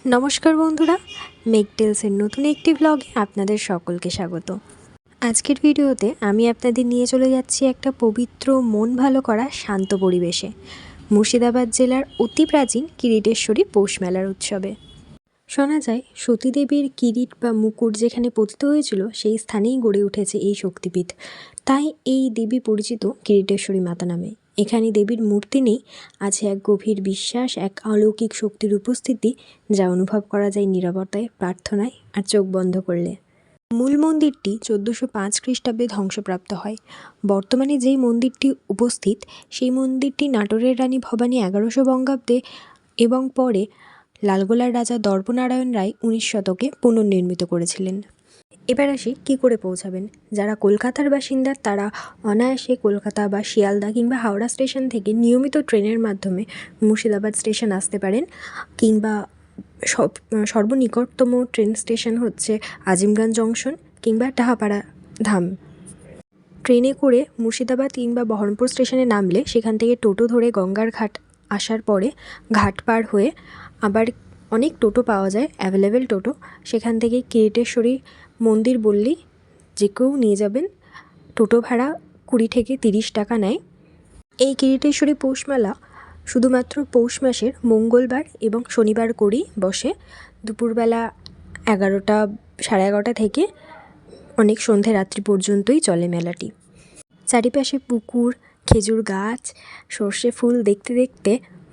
নমস্কার বন্ধুরা, মেকটেলসের নতুন একটি ব্লগে আপনাদের সকলকে স্বাগত। আজকের ভিডিওতে আমি আপনাদের নিয়ে চলে যাচ্ছি একটা পবিত্র মন ভালো করা শান্ত পরিবেশে, মুর্শিদাবাদ জেলার অতি প্রাচীন কিরিটেশ্বরী পৌষ মেলার উৎসবে। শোনা যায় সতীদেবীর কিরিট বা মুকুট যেখানে পতিত হয়েছিল সেই স্থানেই গড়ে উঠেছে এই শক্তিপীঠ। তাই এই দেবী পরিচিত কিরিটেশ্বরী মাতা নামে। এখানে দেবীর মূর্তি নেই, আছে এক গভীর বিশ্বাস, এক অলৌকিক শক্তির উপস্থিতি যা অনুভব করা যায় নীরবতায়, প্রার্থনায় আর চোখ বন্ধ করলে। মূল মন্দিরটি 1405 খ্রিস্টাব্দে ধ্বংসপ্রাপ্ত হয়। বর্তমানে যেই মন্দিরটি উপস্থিত সেই মন্দিরটি নাটোরের রানী ভবানী 1100 বঙ্গাব্দে এবং পরে লালগোলার রাজা দর্পনারায়ণ রায় 19 শতকে পুনর্নির্মিত করেছিলেন। এবার আসি কী করে পৌঁছাবেন। যারা কলকাতার বাসিন্দা তারা অনায়াসে কলকাতা বা শিয়ালদা কিংবা হাওড়া স্টেশন থেকে নিয়মিত ট্রেনের মাধ্যমে মুর্শিদাবাদ স্টেশন আসতে পারেন, কিংবা সর্বনিকটতম ট্রেন স্টেশন হচ্ছে আজিমগঞ্জ জংশন কিংবা টাহাপাড়া ধাম। ট্রেনে করে মুর্শিদাবাদ কিংবা বহরমপুর স্টেশনে নামলে সেখান থেকে টোটো ধরে গঙ্গার ঘাট আসার পরে ঘাট পার হয়ে আবার অনেক টোটো পাওয়া যায়, অ্যাভেলেবেল টোটো। সেখান থেকে কিরিটেশ্বরী মন্দির বললেই যে কেউ নিয়ে যাবেন। টোটো ভাড়া 20 থেকে 30 টাকা নেয়। এই কিরিটেশ্বরী পৌষ মেলা শুধুমাত্র পৌষ মাসের মঙ্গলবার এবং শনিবার করেই বসে। দুপুরবেলা 11টা, 11:30 থেকে অনেক সন্ধে রাত্রি পর্যন্তই চলে মেলাটি। চারিপাশে পুকুর, খেজুর গাছ, সর্ষে ফুল দেখতে দেখতে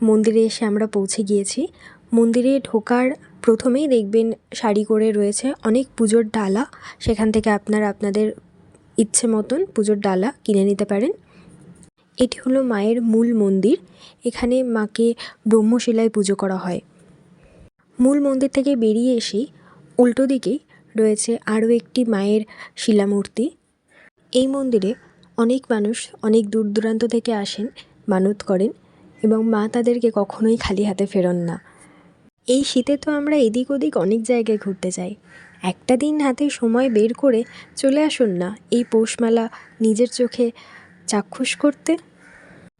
মন্দিরে এসে আমরা পৌঁছে গিয়েছি। মন্দিরে ঢোকার প্রথমেই দেখবেন সারি করে রয়েছে অনেক পুজোর ডালা। সেখান থেকে আপনারা আপনাদের ইচ্ছে মতন পুজোর ডালা কিনে নিতে পারেন। এটি হলো মায়ের মূল মন্দির। এখানে মাকে ব্রহ্মশিলায় পুজো করা হয়। মূল মন্দির থেকে বেরিয়ে এসেই উল্টো দিকেই রয়েছে আরও একটি মায়ের শিলামূর্তি। এই মন্দিরে অনেক মানুষ অনেক দূর দূরান্ত থেকে আসেন, মানত করেন এবং মা তাদেরকে কখনোই খালি হাতে ফেরন না। এই শীতে তো আমরা এদিক ওদিক অনেক জায়গায় ঘুরতে যাই। একটা দিন হাতে সময় বের করে চলে আসুন না এই পৌষ মেলা নিজের চোখে চাক্ষুষ করতে।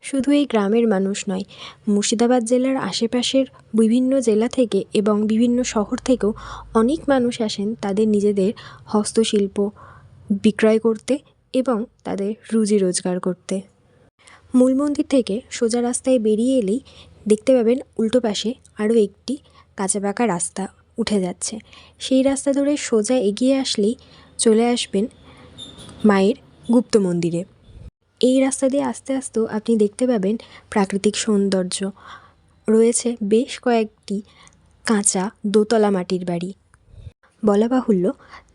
শুধু এই গ্রামের মানুষ নয়, মুর্শিদাবাদ জেলার আশেপাশের বিভিন্ন জেলা থেকে এবং বিভিন্ন শহর থেকেও অনেক মানুষ আসেন তাদের নিজেদের হস্তশিল্প বিক্রয় করতে এবং তাদের রুজি রোজগার করতে। মূল মন্দির থেকে সোজা রাস্তায় বেরিয়ে এলেই দেখতে পাবেন উল্টো পাশে আরও একটি কাঁচা পাকা রাস্তা উঠে যাচ্ছে। সেই রাস্তা ধরে সোজা এগিয়ে আসলেই চলে আসবেন মায়ের গুপ্ত মন্দিরে। এই রাস্তা দিয়ে আস্তে আস্তেও আপনি দেখতে পাবেন প্রাকৃতিক সৌন্দর্য। রয়েছে বেশ কয়েকটি কাঁচা দোতলা মাটির বাড়ি। বলা বাহুল্য,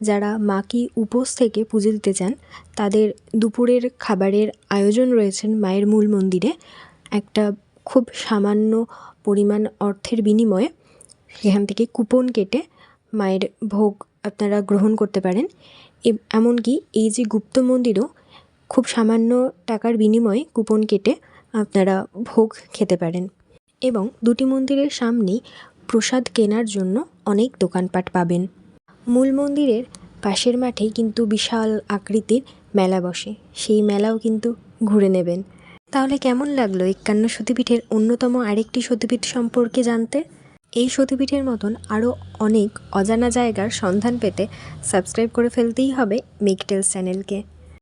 যারা মাকে উপোস থেকে পুজো দিতে চান তাদের দুপুরের খাবারের আয়োজন রয়েছেন মায়ের মূল মন্দিরে। একটা খুব সামান্য পরিমাণ অর্থের বিনিময়ে সেখান থেকে কুপন কেটে মায়ের ভোগ আপনারা গ্রহণ করতে পারেন। এমনকি এই যে গুপ্ত মন্দিরও খুব সামান্য টাকার বিনিময়ে কুপন কেটে আপনারা ভোগ খেতে পারেন। এবং দুটি মন্দিরের সামনেই প্রসাদ কেনার জন্য অনেক দোকানপাট পাবেন। মূল মন্দিরের পাশের মাঠেই কিন্তু বিশাল আকৃতির মেলা বসে, সেই মেলাও কিন্তু ঘুরে নেবেন। তাহলে কেমন লাগলো 51 সতীপীঠের অন্যতম আরেকটি সতীপীঠ সম্পর্কে জানতে? এই সতীপীঠের মতন আরও অনেক অজানা জায়গার সন্ধান পেতে সাবস্ক্রাইব করে ফেলতেই হবে মেকটেলস চ্যানেলকে।